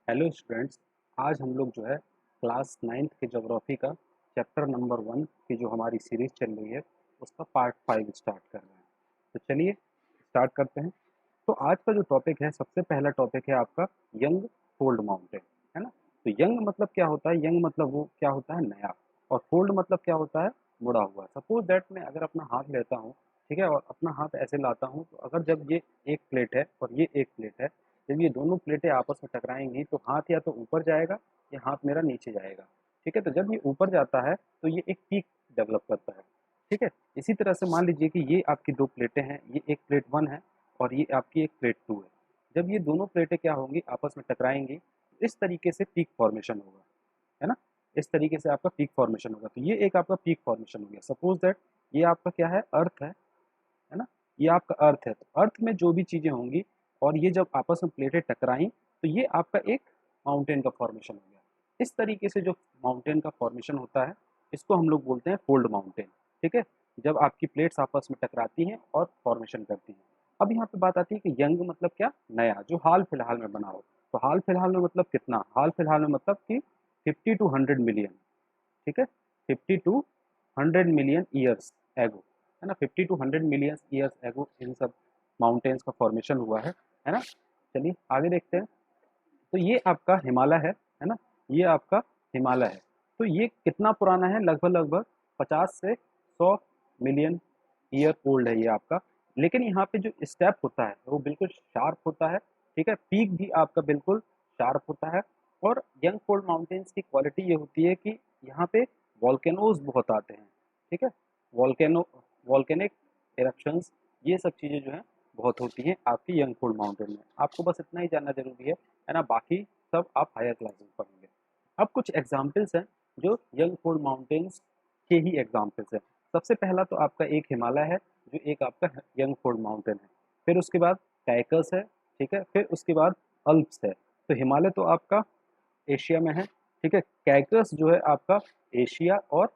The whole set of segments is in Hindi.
Hello students. आज हम लोग जो है क्लास नाइन्थ के ज्योग्राफी का चैप्टर नंबर 1 की जो हमारी सीरीज चल रही है उसका पार्ट 5 स्टार्ट कर रहे हैं। तो चलिए स्टार्ट करते हैं। तो आज का जो टॉपिक है, सबसे पहला टॉपिक है आपका यंग फोल्ड माउंटेन, है ना। तो यंग मतलब क्या होता है? यंग मतलब वो क्या होता है? नया। और फोल्ड मतलब क्या होता है? मुड़ा हुआ। सपोज दैट मैं अगर अपना हाथ लेता हूँ, ठीक है, और अपना हाथ ऐसे लाता हूँ, तो अगर जब ये एक प्लेट है और ये एक प्लेट है, जब ये दोनों प्लेटें आपस में टकराएंगी तो हाथ या तो ऊपर जाएगा या हाथ मेरा नीचे जाएगा। ठीक है, तो जब ये ऊपर जाता है तो ये एक पीक डेवलप करता है। ठीक है, इसी तरह से मान लीजिए कि ये आपकी दो प्लेटें हैं, ये एक प्लेट 1 है और ये आपकी एक प्लेट 2 है। जब ये दोनों प्लेटें क्या होंगी, आपस में टकराएंगी, तो इस तरीके से पीक फॉर्मेशन होगा, है ना। इस तरीके से आपका पीक फॉर्मेशन होगा। तो ये एक आपका पीक फॉर्मेशन हो गया। सपोज दैट ये आपका क्या है? अर्थ है ना। ये आपका अर्थ है, तो अर्थ में जो भी चीजें होंगी और ये जब आपस में प्लेटें टकराई तो ये आपका एक माउंटेन का फॉर्मेशन हो गया। इस तरीके से जो माउंटेन का फॉर्मेशन होता है, इसको हम लोग बोलते हैं फोल्ड माउंटेन। ठीक है, जब आपकी प्लेट्स आपस में टकराती हैं और फॉर्मेशन करती हैं। अब यहाँ पे बात आती है कि यंग मतलब क्या? नया, जो हाल फिलहाल में बना हो। तो हाल फिलहाल में मतलब कितना? हाल फिलहाल में मतलब कि 50 to 100 मिलियन। ठीक है, 50 to 100 मिलियन ईयर्स एगो, है ना। 50 to 100 मिलियन ईयर्स एगो इन सब माउंटेन्स का फॉर्मेशन हुआ है ना। चलिए आगे देखते हैं। तो ये आपका हिमालय है ना। ये आपका हिमालय है। तो ये कितना पुराना है? लगभग लगभग 50 से 100 मिलियन ईयर ओल्ड है ये आपका। लेकिन यहाँ पे जो स्टेप होता है वो बिल्कुल शार्प होता है। ठीक है, पीक भी आपका बिल्कुल शार्प होता है। और यंग फोल्ड माउंटेन्स की क्वालिटी ये होती है कि यहाँ पे वॉल्केनोज बहुत आते हैं। ठीक है, वॉल्केनो वॉल्केनिक एरप्शंस, ये सब चीज़ें जो हैं बहुत होती हैं आपकी यंग फोल्ड माउंटेन में। आपको बस इतना ही जानना जरूरी है ना। बाकी सब आप हायर क्लास में पढ़ेंगे। अब कुछ एग्जाम्पल्स हैं जो यंग फोल्ड माउंटेन्स के ही एग्जाम्पल्स हैं। सबसे पहला तो आपका एक हिमालय है, जो एक आपका यंग फोल्ड माउंटेन है। फिर उसके बाद कैकस है। ठीक है, फिर उसके बाद अल्प्स है। तो हिमालय तो आपका एशिया में है। ठीक है, कैकस जो है आपका एशिया और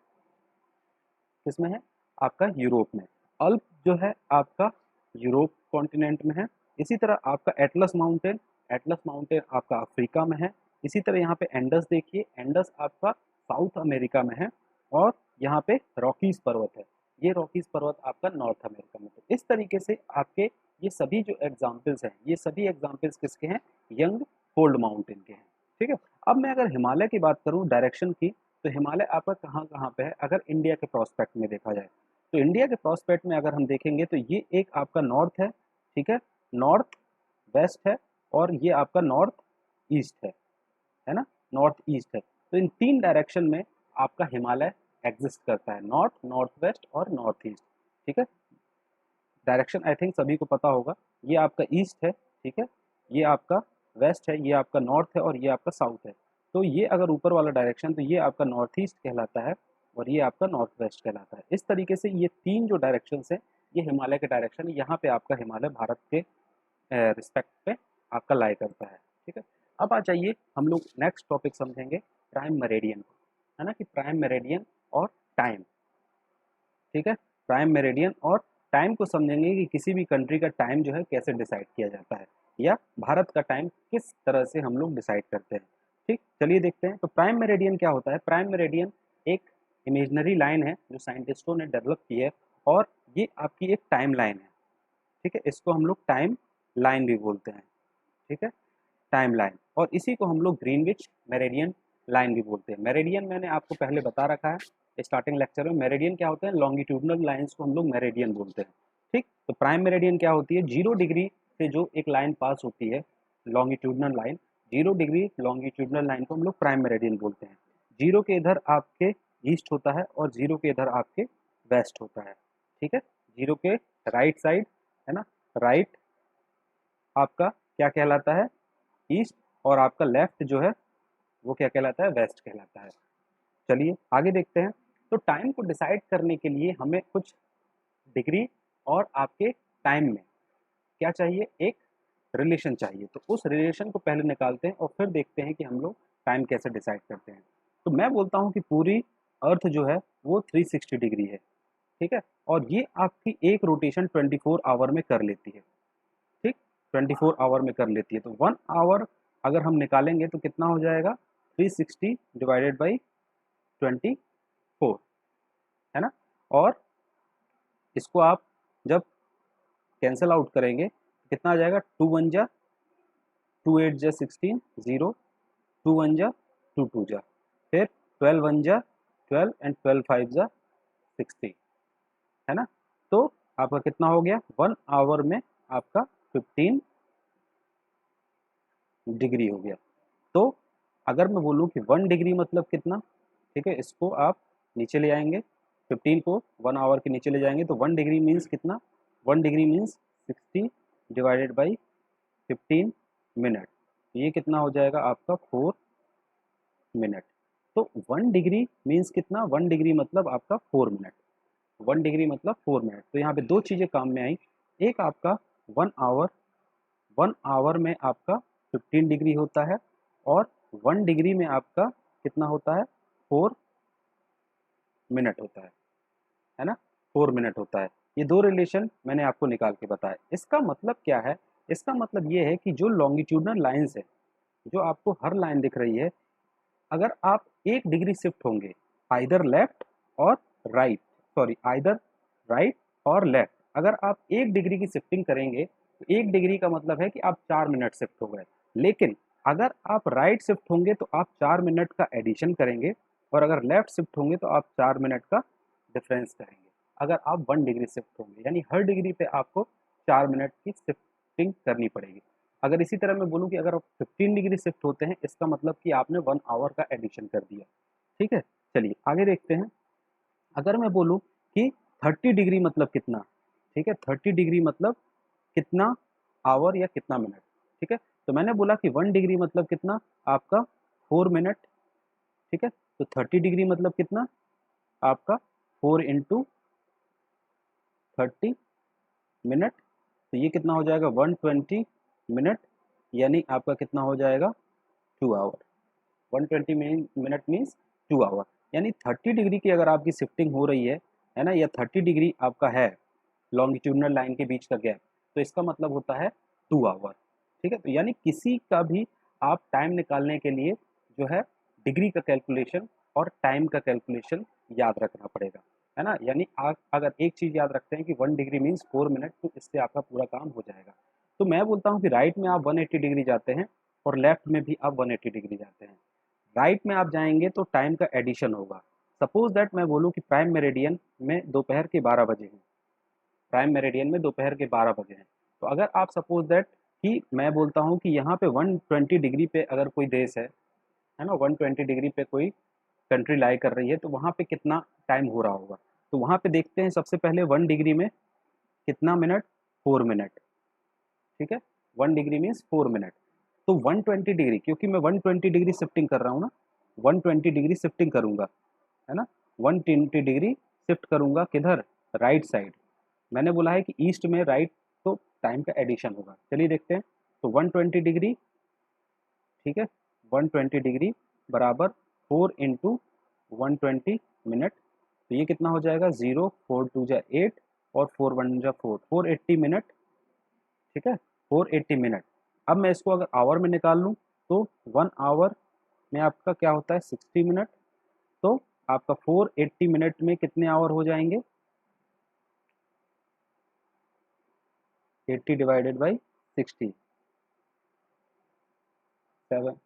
किसमें है? आपका यूरोप में। अल्प जो है आपका यूरोप कॉन्टिनेंट में है। इसी तरह आपका एटलस माउंटेन आपका अफ्रीका में है। इसी तरह यहाँ पे एंडस देखिए, एंडस आपका साउथ अमेरिका में है। और यहाँ पे रॉकीज पर्वत है, ये रॉकीज पर्वत आपका नॉर्थ अमेरिका में। तो इस तरीके से आपके ये सभी जो एग्जाम्पल्स हैं, ये सभी एग्जाम्पल्स किसके हैं? यंग फोल्ड माउंटेन के हैं। ठीक है, अब मैं अगर हिमालय की बात करूँ डायरेक्शन की, तो हिमालय आपका कहाँ कहाँ पे है? अगर इंडिया के प्रोस्पेक्ट में देखा जाए, तो इंडिया के प्रोस्पेक्ट में अगर हम देखेंगे तो ये एक आपका नॉर्थ है। ठीक है, नॉर्थ वेस्ट है और ये आपका नॉर्थ ईस्ट है ना। नॉर्थ ईस्ट है। तो इन तीन डायरेक्शन में आपका हिमालय एग्जिस्ट करता है, नॉर्थ, नॉर्थ वेस्ट और नॉर्थ ईस्ट। ठीक है, डायरेक्शन आई थिंक सभी को पता होगा। ये आपका ईस्ट है, ठीक है, ये आपका वेस्ट है, ये आपका नॉर्थ है और ये आपका साउथ है। तो ये अगर ऊपर वाला डायरेक्शन, तो ये आपका नॉर्थ ईस्ट कहलाता है और ये आपका नॉर्थ वेस्ट कहलाता है। इस तरीके से ये तीन जो डायरेक्शन है, ये हिमालय के डायरेक्शन। यहाँ पे आपका हिमालय भारत के रिस्पेक्ट पे आपका लाई करता है। ठीक है, अब आ जाइए हम लोग नेक्स्ट टॉपिक समझेंगे, प्राइम मेरेडियन को, है ना। कि प्राइम मेरेडियन और टाइम। ठीक है, प्राइम मेरिडियन और टाइम को समझेंगे कि किसी भी कंट्री का टाइम जो है कैसे डिसाइड किया जाता है, या भारत का टाइम किस तरह से हम लोग डिसाइड करते हैं। ठीक, चलिए देखते हैं। तो प्राइम मेरिडियन क्या होता है? प्राइम मेरिडियन एक इमेजनरी लाइन है जो साइंटिस्टों ने डेवलप की है, और ये आपकी एक टाइम लाइन है। ठीक है, इसको हम लोग टाइम लाइन भी बोलते हैं। ठीक है, टाइम लाइन, और इसी को हम लोग ग्रीनविच मेरिडियन लाइन भी बोलते हैं। मेरिडियन मैंने आपको पहले बता रखा है स्टार्टिंग लेक्चर में। मेरिडियन क्या होते हैं? लॉन्गिट्यूडनल लाइंस को हम लोग मेरिडियन बोलते हैं। ठीक, तो प्राइम मेरिडियन क्या होती है? 0 डिग्री से जो एक लाइन पास होती है, longitudinal line, 0 degree longitudinal line को हम लोग प्राइम मेरिडियन बोलते हैं। जीरो के इधर आपके ईस्ट होता है और जीरो के इधर आपके वेस्ट होता है। ठीक है, जीरो के राइट साइड, है ना, राइट आपका क्या कहलाता है? ईस्ट, और आपका लेफ्ट जो है वो क्या कहलाता है? वेस्ट कहलाता है। चलिए आगे देखते हैं। तो टाइम को डिसाइड करने के लिए हमें कुछ डिग्री और आपके टाइम में क्या चाहिए? एक रिलेशन चाहिए। तो उस रिलेशन को पहले निकालते हैं और फिर देखते हैं कि हम लोग टाइम कैसे डिसाइड करते हैं। तो मैं बोलता हूँ कि पूरी अर्थ जो है वो 360 डिग्री है। ठीक है, और ये आपकी एक रोटेशन 24 आवर में कर लेती है। ठीक, 24 आवर में कर लेती है। तो 1 आवर अगर हम निकालेंगे तो कितना हो जाएगा, 360 डिवाइडेड बाई 24, है ना। और इसको आप जब कैंसिल आउट करेंगे कितना आ जाएगा, 2 1 जा 2 8 जा 16, 0 2 1 जा 2 2 जा, फिर 12 1 जा 12 एंड 12 5 जा 60, है ना। तो आपका कितना हो गया, 1 आवर में आपका 15 डिग्री हो गया। तो अगर मैं बोलूँ कि 1 डिग्री मतलब कितना, ठीक है, इसको आप नीचे ले आएंगे, 15 को 1 आवर के नीचे ले जाएंगे तो 1 डिग्री मीन्स कितना, 1 degree means 60 divided by 15 minute, ये कितना हो जाएगा आपका 4 मिनट। तो 1 डिग्री मीन्स कितना, 1 डिग्री मतलब आपका 4 मिनट, 1 डिग्री मतलब 4 मिनट। तो यहाँ पे दो चीज़ें काम में आई, एक आपका 1 आवर, 1 आवर में आपका 15 डिग्री होता है, और 1 डिग्री में आपका कितना होता है, 4 मिनट होता है ना, 4 मिनट होता है। ये दो रिलेशन मैंने आपको निकाल के बताया। इसका मतलब क्या है, इसका मतलब ये है कि जो लॉन्गिट्यूडनल लाइन्स है, जो आपको हर लाइन दिख रही है, अगर आप 1 डिग्री शिफ्ट होंगे आइदर लेफ्ट और राइट, सॉरी आइदर राइट और लेफ्ट, अगर आप 1 डिग्री की शिफ्टिंग करेंगे तो 1 डिग्री का मतलब है कि आप 4 मिनट शिफ्ट हो गए। लेकिन अगर आप राइट शिफ्ट होंगे तो आप 4 मिनट का एडिशन करेंगे, और अगर लेफ्ट शिफ्ट होंगे तो आप 4 मिनट का डिफरेंस करेंगे। अगर आप 1 डिग्री शिफ्ट होंगे यानी हर डिग्री पे आपको 4 मिनट की शिफ्टिंग करनी पड़ेगी। अगर इसी तरह मैं बोलूँ कि अगर आप 15 डिग्री शिफ्ट होते हैं, इसका मतलब कि आपने 1 आवर का एडिशन कर दिया। ठीक है, चलिए आगे देखते हैं। अगर मैं बोलूँ कि 30 डिग्री मतलब कितना, ठीक है, 30 डिग्री मतलब कितना आवर या कितना मिनट, ठीक है। तो मैंने बोला कि 1 डिग्री मतलब कितना, आपका 4 मिनट, ठीक है। तो 30 डिग्री मतलब कितना, आपका 4 इंटू 30 मिनट, तो ये कितना हो जाएगा 120 मिनट, यानी आपका कितना हो जाएगा 2 आवर। 120 मिनट मीन्स 2 आवर, यानी 30 डिग्री की अगर आपकी शिफ्टिंग हो रही है ना, या 30 डिग्री आपका है लॉन्गिट्यूडनल लाइन के बीच का गैप, तो इसका मतलब होता है 2 आवर। ठीक है, तो यानी किसी का भी आप टाइम निकालने के लिए जो है डिग्री का कैलकुलेशन और टाइम का कैलकुलेशन याद रखना पड़ेगा, है ना। यानी आप अगर एक चीज़ याद रखते हैं कि 1 डिग्री मीन्स 4 मिनट, तो इससे आपका पूरा काम हो जाएगा। तो मैं बोलता हूँ कि राइट में आप 180 डिग्री जाते हैं और लेफ्ट में भी आप 180 डिग्री जाते हैं। राइट में आप जाएंगे तो टाइम का एडिशन होगा। सपोज दैट मैं बोलूँ कि प्राइम मेरिडियन में दोपहर के 12 बजे हैं, प्राइम मेरिडियन में दोपहर के 12 बजे हैं। तो अगर आप सपोज दैट कि मैं बोलता हूँ कि यहाँ पे 120 डिग्री पे अगर कोई देश है ना, 120 डिग्री पे कोई कंट्री लाई कर रही है, तो वहाँ पे कितना टाइम हो रहा होगा। तो वहाँ पे देखते हैं सबसे पहले 1 डिग्री में कितना मिनट, 4 मिनट, ठीक है, 1 डिग्री मीन्स 4 मिनट। तो 120 डिग्री, क्योंकि मैं 120 डिग्री शिफ्टिंग कर रहा हूँ ना, 120 डिग्री शिफ्टिंग करूँगा, है ना, 120 डिग्री शिफ्ट करूँगा किधर, राइट साइड। मैंने बोला है कि ईस्ट में राइट, तो टाइम का एडिशन होगा। चलिए देखते हैं। तो 120 डिग्री, ठीक है, 120 डिग्री बराबर 4 इंटू 120 मिनट, तो ये कितना हो जाएगा, 0 4 2 जा 8 और 4 1 जा 4, 480 मिनट, ठीक है, 480 मिनट। अब मैं इसको अगर आवर में निकाल लूँ तो 1 आवर में आपका क्या होता है, 60 मिनट। तो आपका 480 मिनट में कितने आवर हो जाएंगे, 80 डिवाइडेड बाई 60, 7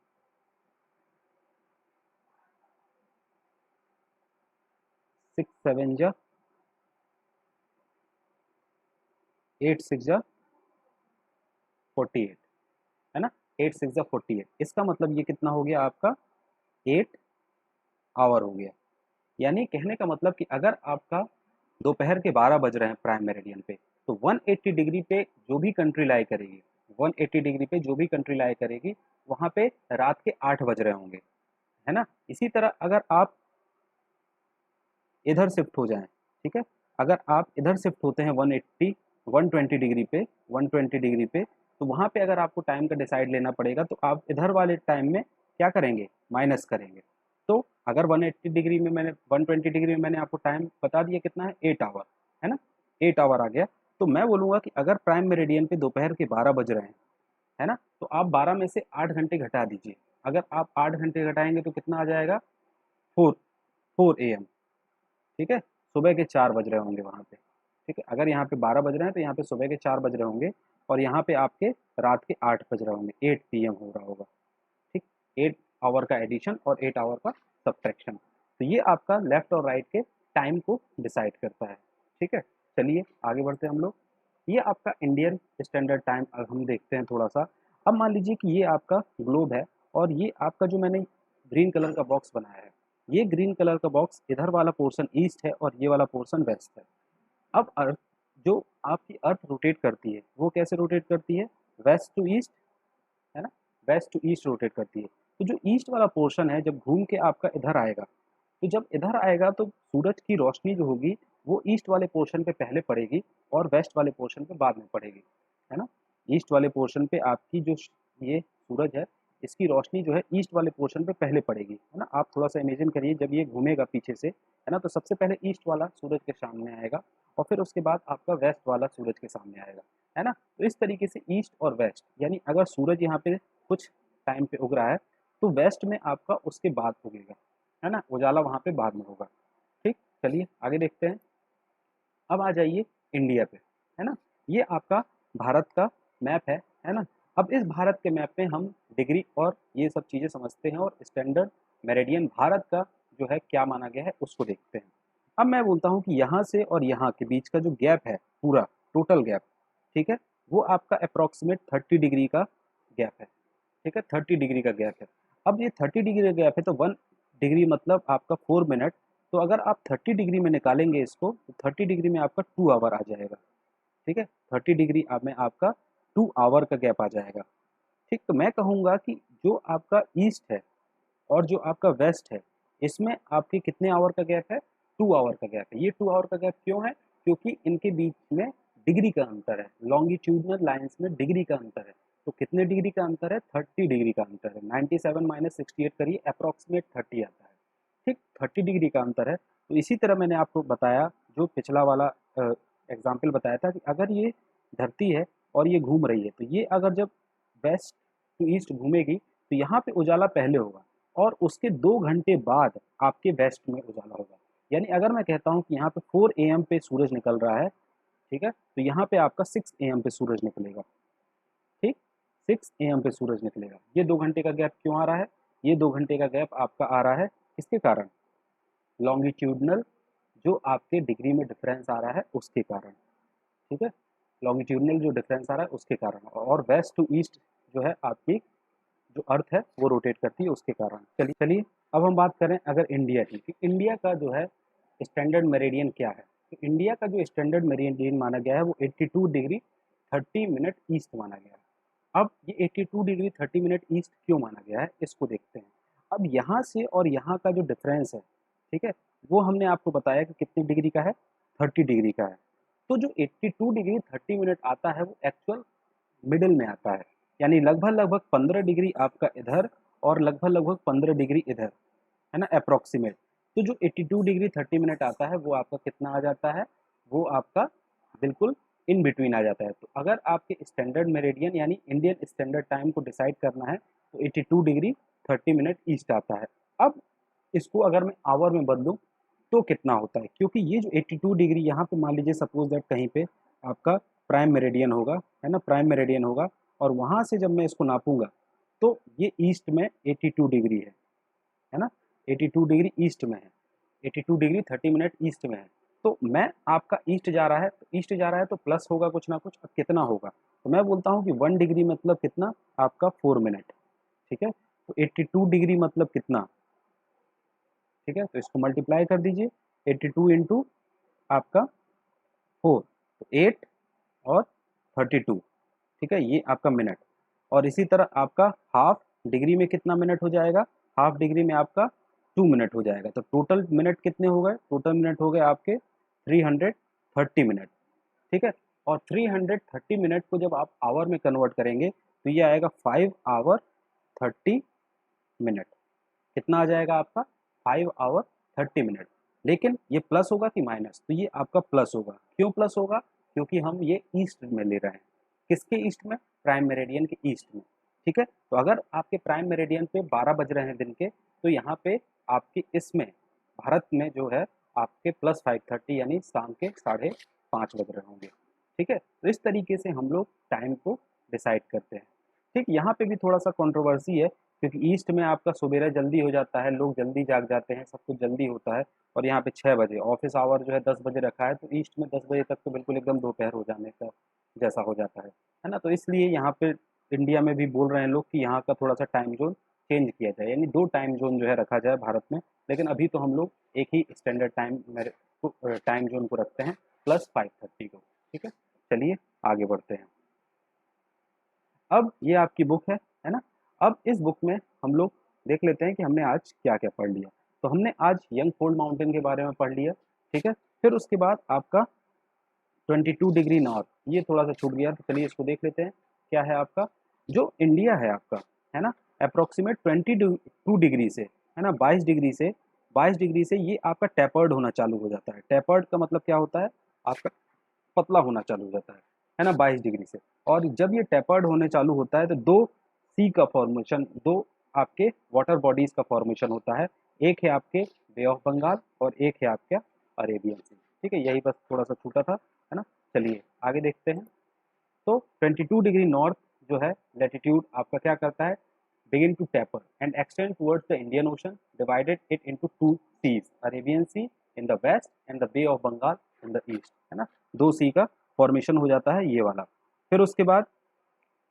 6 7 जा 8 6 जा 48, है ना, 8 6 जा 48। इसका मतलब ये कितना हो गया आपका, 8 आवर हो गया। यानी कहने का मतलब कि अगर आपका दोपहर के 12 बज रहे हैं प्राइम मेरिडियन पे, तो 180 डिग्री पे जो भी कंट्री लाई करेगी, 180 डिग्री पे जो भी कंट्री लाई करेगी, वहाँ पे रात के 8 बज रहे होंगे, है ना। इसी तरह अगर आप इधर शिफ्ट हो जाएं, ठीक है, अगर आप इधर शिफ्ट होते हैं 180 120 डिग्री पे, 120 डिग्री पे, तो वहाँ पे अगर आपको टाइम का डिसाइड लेना पड़ेगा तो आप इधर वाले टाइम में क्या करेंगे, माइनस करेंगे। तो अगर 180 डिग्री में मैंने 120 डिग्री में मैंने आपको टाइम बता दिया कितना है, 8 आवर, है ना, 8 आवर आ गया। तो मैं बोलूँगा कि अगर प्राइम मेरिडियन पे दोपहर के 12 बज रहे हैं, है ना? तो आप 12 में से 8 घंटे घटा दीजिए। अगर आप 8 घंटे घटाएँगे तो कितना आ जाएगा? 4 4 एएम, ठीक है? सुबह के 4 बज रहे होंगे वहाँ पे, ठीक है? अगर यहाँ पे 12 बज रहे हैं तो यहाँ पे सुबह के 4 बज रहे होंगे और यहाँ पे आपके रात के 8 बज रहे होंगे, 8 पीएम हो रहा होगा, ठीक? 8 आवर का एडिशन और 8 आवर का सब्ट्रैक्शन। तो ये आपका लेफ्ट और राइट के टाइम को डिसाइड करता है, ठीक है? चलिए आगे बढ़ते हैं हम लोग। ये आपका इंडियन स्टैंडर्ड टाइम अब हम देखते हैं थोड़ा-सा। अब मान लीजिए कि ये आपका ग्लोब है और ये आपका जो मैंने ग्रीन कलर का बॉक्स बनाया है, ये ग्रीन कलर का बॉक्स इधर वाला पोर्शन ईस्ट है और ये वाला पोर्शन वेस्ट है। अब अर्थ जो आपकी अर्थ रोटेट करती है, वो कैसे रोटेट करती है? वेस्ट टू ईस्ट, है ना? वेस्ट टू ईस्ट रोटेट करती है। तो जो ईस्ट वाला पोर्शन है जब घूम के आपका इधर आएगा, तो जब इधर आएगा तो सूरज की रोशनी जो होगी वो ईस्ट वाले पोर्शन पे पहले पड़ेगी और वेस्ट वाले पोर्शन पे बाद में पड़ेगी, है ना? ईस्ट वाले पोर्शन पे आपकी जो ये सूरज है, इसकी रोशनी जो है ईस्ट वाले पोर्शन पे पहले पड़ेगी, है ना? आप थोड़ा सा इमेजिन करिए जब ये घूमेगा पीछे से, है ना? तो सबसे पहले ईस्ट वाला सूरज के सामने आएगा और फिर उसके बाद आपका वेस्ट वाला सूरज के सामने आएगा, है ना? तो इस तरीके से ईस्ट और वेस्ट, यानी अगर सूरज यहाँ पे कुछ टाइम पे उग रहा है तो वेस्ट में आपका उसके बाद उगेगा, है ना? उजाला वहाँ पे बाद में होगा, ठीक? चलिए आगे देखते हैं। अब आ जाइए इंडिया पे, है ना? ये आपका भारत का मैप है ना? अब इस भारत के मैप में हम डिग्री और ये सब चीज़ें समझते हैं और स्टैंडर्ड मेरिडियन भारत का जो है क्या माना गया है उसको देखते हैं। अब मैं बोलता हूँ कि यहाँ से और यहाँ के बीच का जो गैप है पूरा टोटल गैप, ठीक है? वो आपका अप्रॉक्सीमेट 30 डिग्री का गैप है, ठीक है? 30 डिग्री का गैप है। अब ये 30 डिग्री का गैप है तो 1 डिग्री मतलब आपका 4 मिनट, तो अगर आप 30 डिग्री में निकालेंगे इसको तो 30 डिग्री में आपका 2 आवर आ जाएगा, ठीक है? 30 डिग्री में आपका 2 आवर का गैप आ जाएगा, ठीक? तो मैं कहूँगा कि जो आपका ईस्ट है और जो आपका वेस्ट है, इसमें आपके कितने आवर का गैप है? 2 आवर का गैप है। ये 2 आवर का गैप क्यों है? क्योंकि इनके बीच में डिग्री का अंतर है, लॉन्गिट्यूडिनल लाइन्स में डिग्री का अंतर है। तो कितने डिग्री का अंतर है? 30 डिग्री का अंतर है। 97 माइनस 68 करिए, अप्रॉक्सिमेट 30 आता है, ठीक? 30 डिग्री का अंतर है। तो इसी तरह मैंने आपको बताया, जो पिछला वाला एग्ज़ाम्पल बताया था कि अगर ये धरती है और ये घूम रही है, तो ये अगर जब वेस्ट टू ईस्ट घूमेगी, तो यहाँ पे उजाला पहले होगा और उसके 2 घंटे बाद आपके वेस्ट में उजाला होगा। यानी अगर मैं कहता हूँ कि यहाँ पे 4 एएम पे सूरज निकल रहा है, ठीक है? तो यहाँ पे आपका 6 एएम पे सूरज निकलेगा, ठीक? 6 एएम पे सूरज निकलेगा। ये 2 घंटे का गैप क्यों आ रहा है? ये 2 घंटे का गैप आपका आ रहा है किसके कारण? लॉन्गिट्यूडिनल जो आपके डिग्री में डिफरेंस आ रहा है उसके कारण, ठीक है? लॉन्गिट्यूडिनल जो डिफरेंस आ रहा है उसके कारण और वेस्ट टू ईस्ट जो है आपकी जो अर्थ है वो रोटेट करती है उसके कारण। चलिए अब हम बात करें अगर इंडिया की, कि इंडिया का जो है स्टैंडर्ड मेरिडियन क्या है? तो इंडिया का जो स्टैंडर्ड मेरिडियन माना गया है वो 82 डिग्री 30 मिनट ईस्ट माना गया है। अब ये 82 डिग्री 30 मिनट ईस्ट क्यों माना गया है इसको देखते हैं। अब यहाँ से और यहाँ का जो डिफरेंस है, ठीक है, वो हमने आपको बताया कि कितने डिग्री का है? 30 डिग्री का है। तो जो 82 डिग्री 30 मिनट आता है वो एक्चुअल मिडिल में आता है, यानी लगभग 15 डिग्री आपका इधर और लगभग 15 डिग्री इधर, है ना, अप्रॉक्सीमेट। तो जो 82 डिग्री 30 मिनट आता है वो आपका कितना आ जाता है? वो आपका बिल्कुल इन बिटवीन आ जाता है। तो अगर आपके स्टैंडर्ड मेरिडियन यानी इंडियन स्टैंडर्ड टाइम को डिसाइड करना है तो 82 डिग्री 30 मिनट ईस्ट आता है। अब इसको अगर मैं आवर में बदलूँ तो कितना होता है? क्योंकि ये जो 82 डिग्री यहाँ पे मान लीजिए सपोज़ दैट कहीं पे आपका प्राइम मेरिडियन होगा, है ना? प्राइम मेरिडियन होगा और वहाँ से जब मैं इसको नापूँगा तो ये ईस्ट में 82 डिग्री है ना? 82 डिग्री ईस्ट में है, 82 डिग्री 30 मिनट ईस्ट में है। तो मैं आपका ईस्ट जा रहा है, तो ईस्ट जा रहा है तो प्लस होगा कुछ ना कुछ, अब कितना होगा? तो मैं बोलता हूँ कि 1 डिग्री मतलब कितना? आपका 4 मिनट, ठीक है? तो 82 डिग्री मतलब कितना? ठीक है? तो इसको मल्टीप्लाई कर दीजिए, 82 इंटू आपका 4, तो 8 और 32, ठीक है? ये आपका मिनट और इसी तरह आपका हाफ डिग्री में कितना मिनट हो जाएगा? हाफ डिग्री में आपका 2 मिनट हो जाएगा। तो टोटल मिनट कितने हो गए? टोटल मिनट हो गए आपके 330 मिनट, ठीक है? और 330 मिनट को जब आप आवर में कन्वर्ट करेंगे तो ये आएगा 5 आवर 30 मिनट। कितना आ जाएगा आपका? 5 आवर 30 मिनट। लेकिन ये प्लस होगा कि माइनस? तो ये आपका प्लस होगा। क्यों प्लस होगा? क्योंकि हम ये ईस्ट में ले रहे हैं। किसके ईस्ट में? प्राइम मेरिडियन के ईस्ट में, ठीक है। तो अगर आपके प्राइम मेरिडियन पे 12 बज रहे हैं दिन के, तो यहाँ पे आपके इसमें भारत में जो है आपके +5:30 यानी शाम के 5:30 बज रहे होंगे, ठीक है। तो इस तरीके से हम लोग टाइम को डिसाइड करते हैं, ठीक। यहाँ पे भी थोड़ा सा कंट्रोवर्सी है, क्योंकि ईस्ट में आपका सवेरा जल्दी हो जाता है, लोग जल्दी जाग जाते हैं, सब कुछ जल्दी होता है, और यहाँ पे 6 बजे ऑफिस आवर जो है 10 बजे रखा है, तो ईस्ट में 10 बजे तक तो बिल्कुल एकदम दोपहर हो जाने का जैसा हो जाता है ना। तो इसलिए यहाँ पे इंडिया में भी बोल रहे हैं लोग कि यहाँ का थोड़ा सा टाइम जोन चेंज किया जाए, यानी 2 टाइम जोन जो है रखा जाए भारत में। लेकिन अभी तो हम लोग एक ही स्टैंडर्ड टाइम जोन को रखते हैं, +5:30 को, ठीक है। चलिए आगे बढ़ते हैं। अब ये आपकी बुक है ना। अब इस बुक में हम लोग देख लेते हैं कि हमने आज क्या-क्या पढ़ लिया। तो हमने आज यंगफोल्ड माउंटेन के बारे में पढ़ लिया, ठीक है। फिर उसके बाद आपका 22 डिग्री नॉर्थ, ये थोड़ा-सा छूट गया, तो चलिए इसको देख लेते हैं। क्या है आपका, जो इंडिया है आपका, है ना, अप्रॉक्सिमेट 22 डिग्री से, है ना, 22 डिग्री से ये आपका टेपर्ड होना चालू हो जाता है। टेपर्ड का मतलब क्या होता है? आपका पतला होना चालू हो जाता है ना, 22 डिग्री से। और जब ये टेपर्ड होने चालू होता है तो 2 सी का फॉर्मेशन, 2 आपके वाटर बॉडीज का फॉर्मेशन होता है। एक है आपके बे ऑफ बंगाल और एक है आपका अरेबियन सी, ठीक है। यही बस थोड़ा सा छूटा था, है ना। चलिए आगे देखते हैं। तो 22 डिग्री नॉर्थ जो है लैटिट्यूड आपका क्या करता है? begin to taper and extend towards the Indian Ocean, divided it into 2 seas, Arabian Sea in the west and the Bay of Bengal in the east, है ना। 2 सी का फॉर्मेशन हो जाता है ये वाला। फिर उसके बाद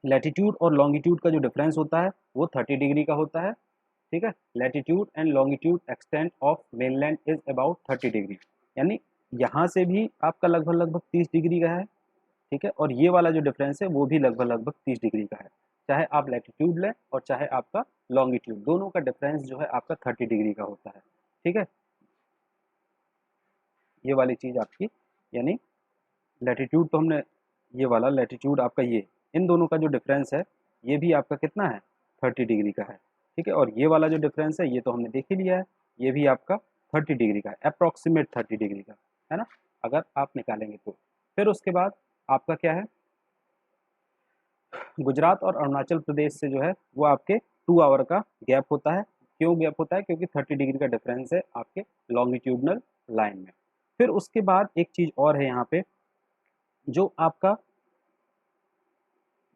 लैटिट्यूड और लॉन्गिट्यूड का जो डिफरेंस होता है वो 30 डिग्री का होता है, ठीक है। Latitude and longitude extent of mainland is about 30 degree, यानी यहाँ से भी आपका लगभग 30 डिग्री का है, ठीक है। और ये वाला जो डिफरेंस है वो भी लगभग 30 डिग्री का है। चाहे आप लैटिट्यूड लें और चाहे आपका लॉन्गिट्यूड, दोनों का डिफरेंस जो है आपका 30 डिग्री का होता है, ठीक है। ये वाली चीज़ आपकी, यानी लैटिट्यूड तो हमने, ये वाला लैटिट्यूड आपका, ये इन दोनों का जो डिफरेंस है ये भी आपका कितना है? 30 डिग्री का है, ठीक है। और ये वाला जो डिफरेंस है ये तो हमने देख ही लिया है, ये भी आपका 30 डिग्री का है, अप्रॉक्सीमेट 30 डिग्री का, है ना, अगर आप निकालेंगे तो। फिर उसके बाद आपका क्या है, गुजरात और अरुणाचल प्रदेश से जो है वो आपके 2 आवर का गैप होता है। क्यों गैप होता है? क्योंकि 30 डिग्री का डिफरेंस है आपके लॉन्गिट्यूडनल लाइन में। फिर उसके बाद एक चीज़ और है यहाँ पे, जो आपका,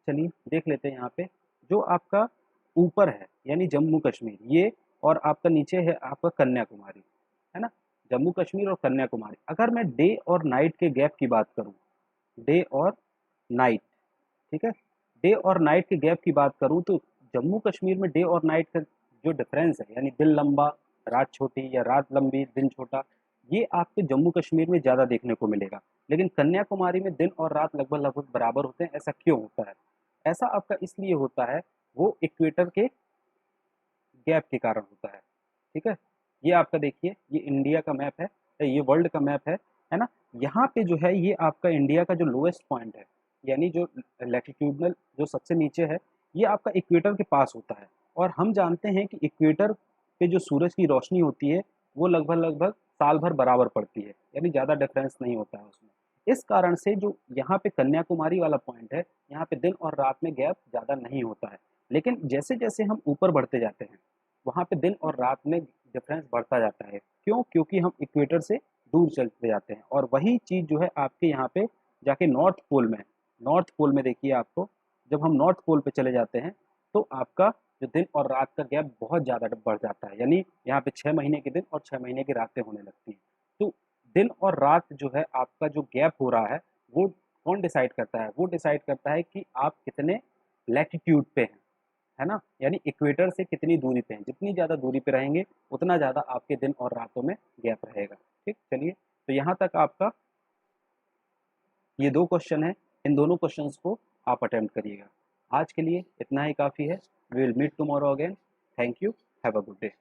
चलिए देख लेते हैं यहाँ पे, जो आपका ऊपर है यानी जम्मू कश्मीर, ये, और आपका नीचे है आपका कन्याकुमारी, है ना। जम्मू कश्मीर और कन्याकुमारी, अगर मैं डे और नाइट के गैप की बात करूँ, डे और नाइट, ठीक है, डे और नाइट के गैप की बात करूँ तो जम्मू कश्मीर में डे और नाइट का जो डिफरेंस है, यानी दिन लंबा रात छोटी या रात लंबी दिन छोटा, ये आपके जम्मू कश्मीर में ज़्यादा देखने को मिलेगा। लेकिन कन्याकुमारी में दिन और रात लगभग बराबर होते हैं। ऐसा क्यों होता है? ऐसा आपका इसलिए होता है, वो इक्वेटर के गैप के कारण होता है, ठीक है। ये आपका देखिए, ये इंडिया का मैप है, ये वर्ल्ड का मैप है ना। यहाँ पे जो है ये आपका इंडिया का जो लोएस्ट पॉइंट है, यानी जो लैटिट्यूडनल जो सबसे नीचे है, ये आपका इक्वेटर के पास होता है। और हम जानते हैं कि इक्वेटर पे जो सूरज की रोशनी होती है वो लगभग साल भर बराबर पड़ती है, यानी ज़्यादा डिफरेंस नहीं होता है उसमें। इस कारण से जो यहाँ पे कन्याकुमारी वाला पॉइंट है, यहाँ पे दिन और रात में गैप ज़्यादा नहीं होता है। लेकिन जैसे जैसे हम ऊपर बढ़ते जाते हैं, वहाँ पे दिन और रात में डिफरेंस बढ़ता जाता है। क्यों? क्योंकि हम इक्वेटर से दूर चलते जाते हैं। और वही चीज़ जो है आपके यहाँ पे जाके नॉर्थ पोल में देखिए आपको, जब हम नॉर्थ पोल पे चले जाते हैं तो आपका जो दिन और रात का गैप बहुत ज़्यादा बढ़ जाता है, यानी यहाँ पे 6 महीने के दिन और 6 महीने की रातें होने लगती हैं। तो दिन और रात जो है आपका जो गैप हो रहा है, वो कौन डिसाइड करता है? वो डिसाइड करता है कि आप कितने लैटिट्यूड पे हैं, है ना? यानी इक्वेटर से कितनी दूरी पे हैं। जितनी ज़्यादा दूरी पे रहेंगे, उतना ज़्यादा आपके दिन और रातों में गैप रहेगा। ठीक, चलिए, तो यहाँ तक आपका ये 2 क्वेश्चन हैं। इन दोनों क्वेश्चंस को आप अटेम्प्ट करिएगा। आज के लिए इतना ही काफ़ी है। We will meet tomorrow again. Thank you. Have a good day.